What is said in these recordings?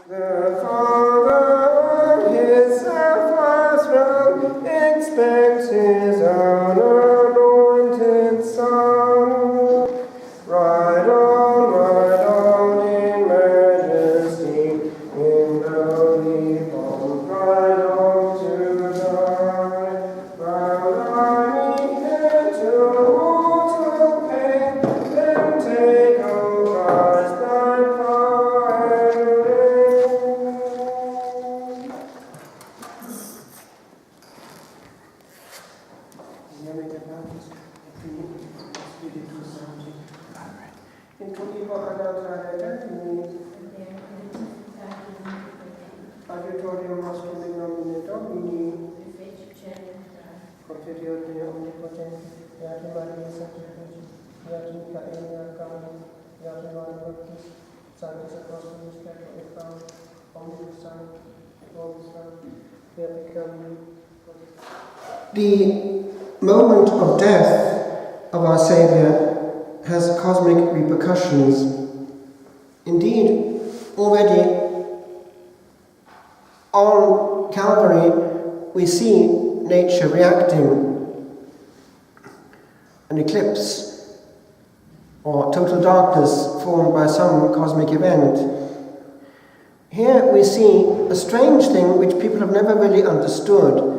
The Father on his sapphire throne expects his own anointed Son. Ride on in majesty, in lowly pomp, ride on to die. Bow thy head to mortal pain, then take, O Christ, thy power and reign. In tutti Adiutorium nostrum in nomine Domini, Confiteor Dei omnipotenti, Beata Maria Sancta Virgin, Beata Michael Arcangel, Beata Maria Baptist, Sanctus Apostolus Petro et Paul, Omnibus Sancti, Globus Sancti, Beata Calvary. The moment of death of our Saviour has cosmic repercussions. Indeed, already on Calvary we see nature reacting. An eclipse or total darkness formed by some cosmic event. Here we see a strange thing which people have never really understood.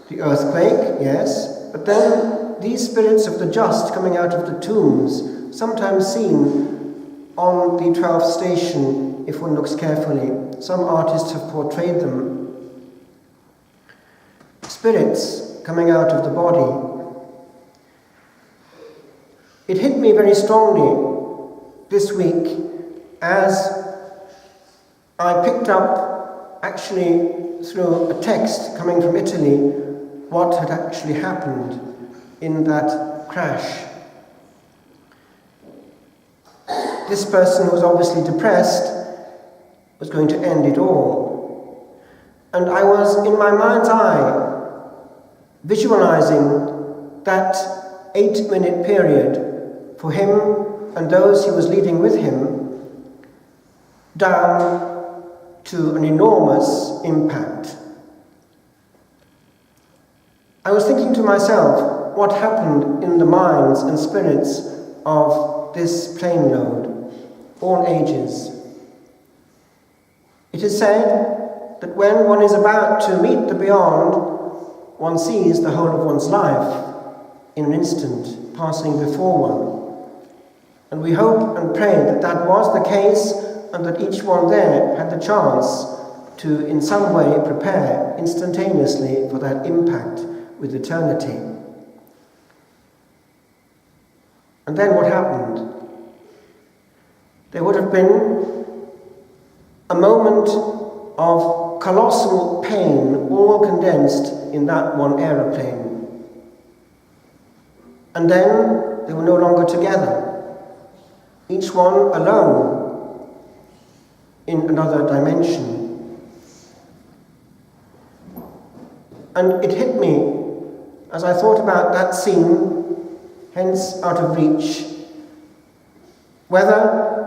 The earthquake, yes, but then these spirits of the just coming out of the tombs, sometimes seen on the 12th station if one looks carefully. Some artists have portrayed them. Spirits coming out of the body. It hit me very strongly this week as I picked up, actually through a text coming from Italy, what had actually happened in that crash. This person who was obviously depressed was going to end it all. And I was, in my mind's eye, visualizing that 8-minute period for him and those he was leading with him down to an enormous impact. I was thinking to myself what happened in the minds and spirits of this plane load, all ages. It is said that when one is about to meet the beyond, one sees the whole of one's life in an instant passing before one. And we hope and pray that that was the case and that each one there had the chance to in some way prepare instantaneously for that impact with eternity. And then what happened? There would have been a moment of colossal pain, all condensed in that one aeroplane. And then they were no longer together, each one alone in another dimension. And it hit me as I thought about that scene, hence out of reach, whether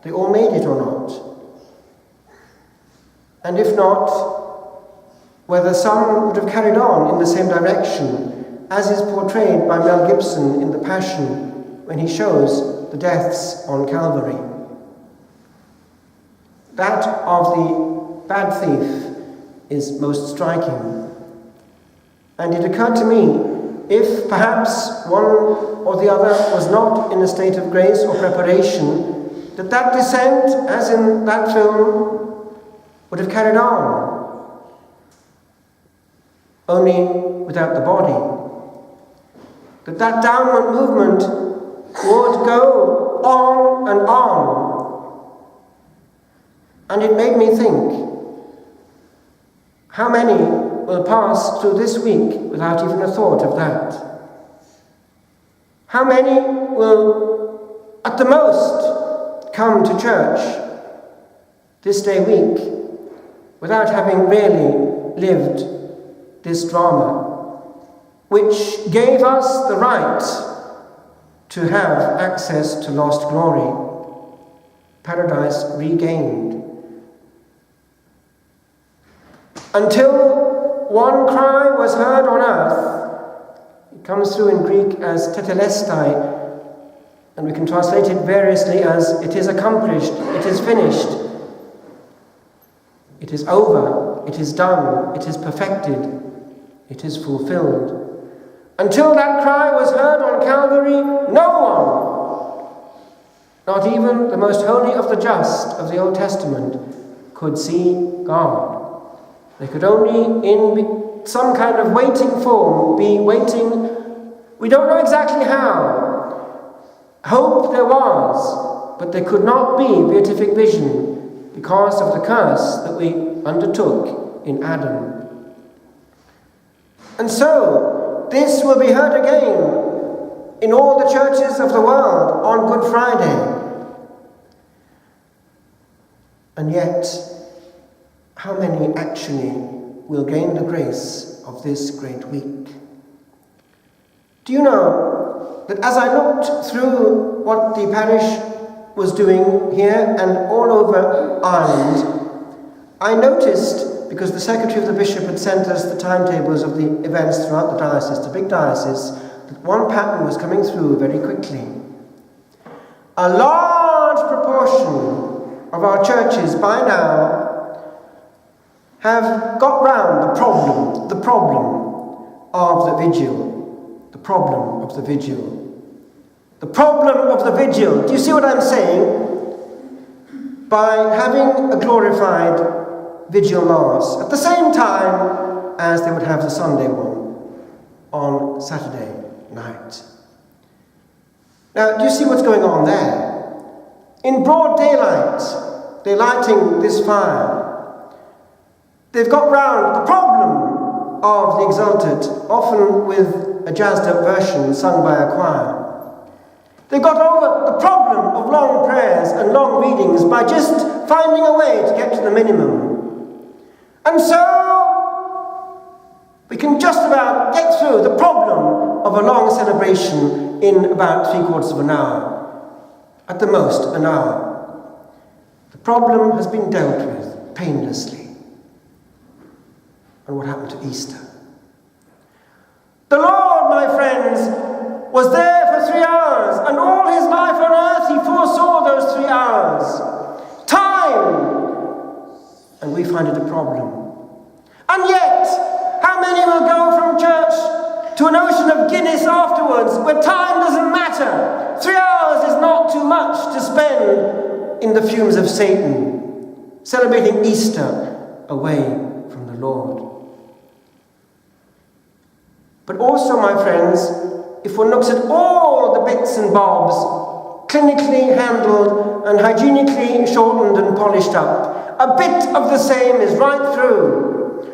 they all made it or not. And if not, whether some would have carried on in the same direction, as is portrayed by Mel Gibson in The Passion when he shows the deaths on Calvary. That of the bad thief is most striking. And it occurred to me, if perhaps one or the other was not in a state of grace or preparation, that descent, as in that film, would have carried on, only without the body. That downward movement would go on and on. And it made me think, how many will pass through this week without even a thought of that? How many will, at the most, come to church this day week without having really lived this drama, which gave us the right to have access to lost glory, paradise regained, until one cry was heard on earth. It comes through in Greek as tetelestai, and we can translate it variously as it is accomplished, it is finished, it is over, it is done, it is perfected, it is fulfilled. Until that cry was heard on Calvary, no one, not even the most holy of the just of the Old Testament, could see God. They could only, in some kind of waiting form, be waiting. We don't know exactly how. Hope there was, but there could not be beatific vision because of the curse that we undertook in Adam. And so, this will be heard again in all the churches of the world on Good Friday. And yet, how many actually will gain the grace of this great week? Do you know that as I looked through what the parish was doing here and all over Ireland, I noticed, because the secretary of the bishop had sent us the timetables of the events throughout the diocese, the big diocese, that one pattern was coming through very quickly. A large proportion of our churches by now have got round the problem of the vigil. The problem of the vigil. The problem of the vigil. Do you see what I'm saying? By having a glorified vigil mass at the same time as they would have the Sunday one on Saturday night. Now, do you see what's going on there? In broad daylight, they're lighting this fire. They've got round the problem of the Exultet, often with a jazzed up version sung by a choir. They've got over the problem of long prayers and long readings by just finding a way to get to the minimum. And so we can just about get through the problem of a long celebration in about 3/4 of an hour, at the most an hour. The problem has been dealt with painlessly. And what happened to Easter? The Lord, my friends, was there for 3 hours, and all his life on earth he foresaw those 3 hours. Time! And we find it a problem. And yet, how many will go from church to an ocean of Guinness afterwards, where time doesn't matter? 3 hours is not too much to spend in the fumes of Satan, celebrating Easter away from the Lord. But also, my friends, if one looks at all the bits and bobs, clinically handled and hygienically shortened and polished up, a bit of the same is right through.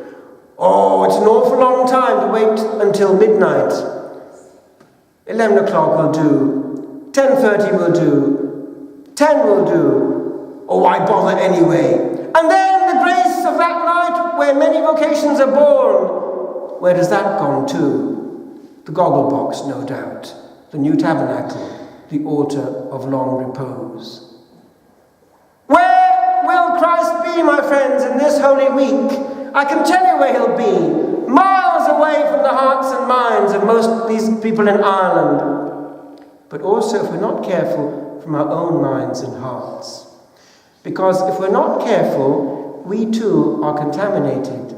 Oh, it's an awful long time to wait until midnight. 11 o'clock will do. 10:30 will do. 10 will do. Oh, why bother anyway? And then the grace of that night where many vocations are born. Where has that gone to? The goggle box, no doubt. The new tabernacle, the altar of long repose. Where will Christ be, my friends, in this Holy Week? I can tell you where he'll be. Miles away from the hearts and minds of most of these people in Ireland. But also, if we're not careful, from our own minds and hearts. Because if we're not careful, we too are contaminated.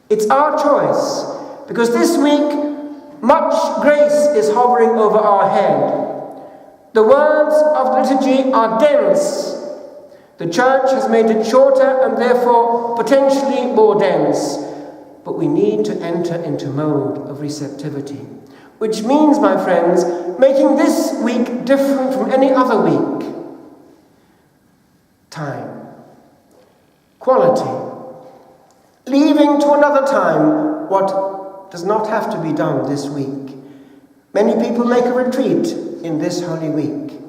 It's our choice, because this week much grace is hovering over our head. The words of the liturgy are dense. The church has made it shorter and therefore potentially more dense. But we need to enter into mode of receptivity, which means, my friends, making this week different from any other week. Time. Quality. Leaving to another time what does not have to be done this week. Many people make a retreat in this Holy Week.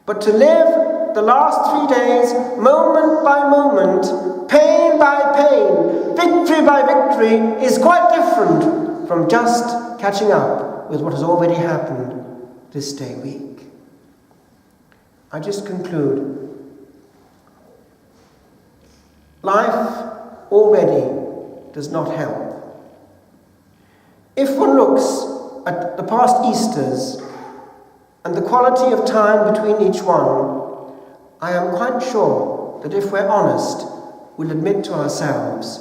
But to live the last 3 days, moment by moment, pain by pain, victory by victory, is quite different from just catching up with what has already happened this day week. I just conclude. Life already does not help. If one looks at the past Easters and the quality of time between each one, I am quite sure that if we're honest, we'll admit to ourselves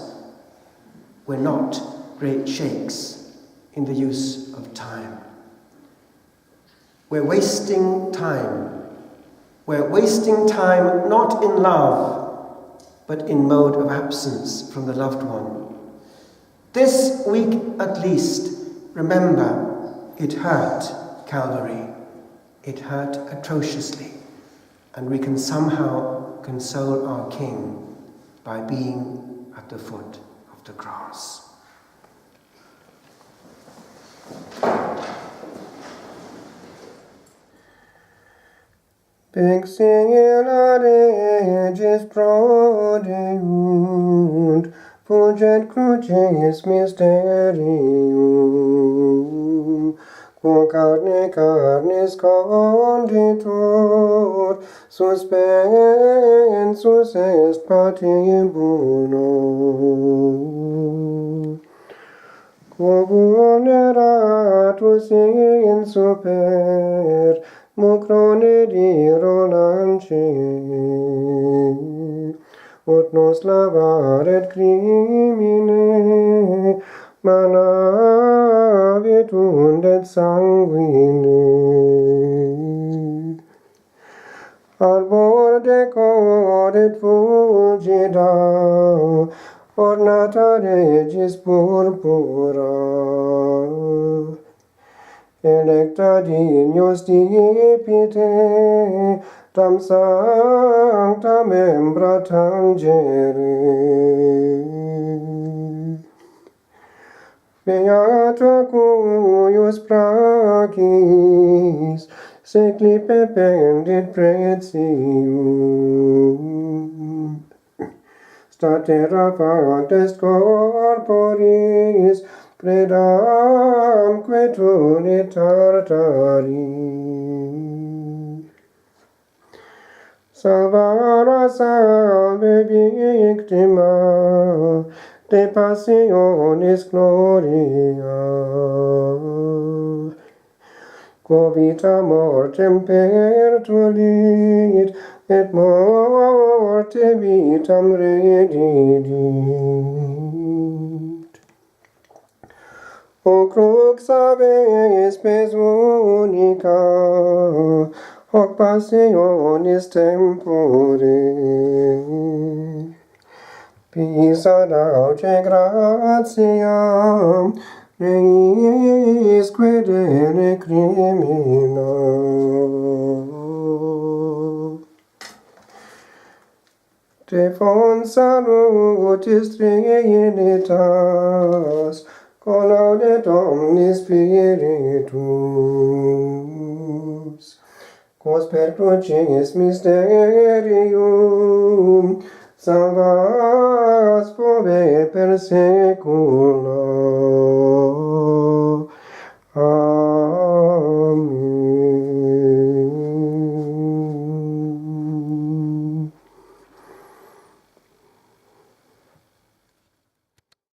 we're not great shakes in the use of time. We're wasting time. We're wasting time not in love, but in mode of absence from the loved one. This week at least, remember, it hurt, Calvary. It hurt atrociously, and we can somehow console our King by being at the foot of the cross. Exil regis prodeunt, fugit crucis mysterium, quo carne carnis conditor, suspensus est patibulum. Quo vulneratus in super, mucrone diro lance, ut nos lavaret crimine, manavit undet sanguine. Arbor decoret fulgida, ornata regis purpura, electa dignus dipite, tam sancta membra tangere. Beata cuius pracis secli pendit pretium, statera factes corporis, credamque tunit tartari. Salvara salve victima, de passionis gloria, quo vita mortem pertulit, et morte vitam redidit. O crux ave spes unica, hoc passionis tempore, pisa dauce gratiam, reisque dene crimina. Te fons salutis Trinitas, collaudet omnis spiritus, quos per crucis mysterium salvas fove per saecula.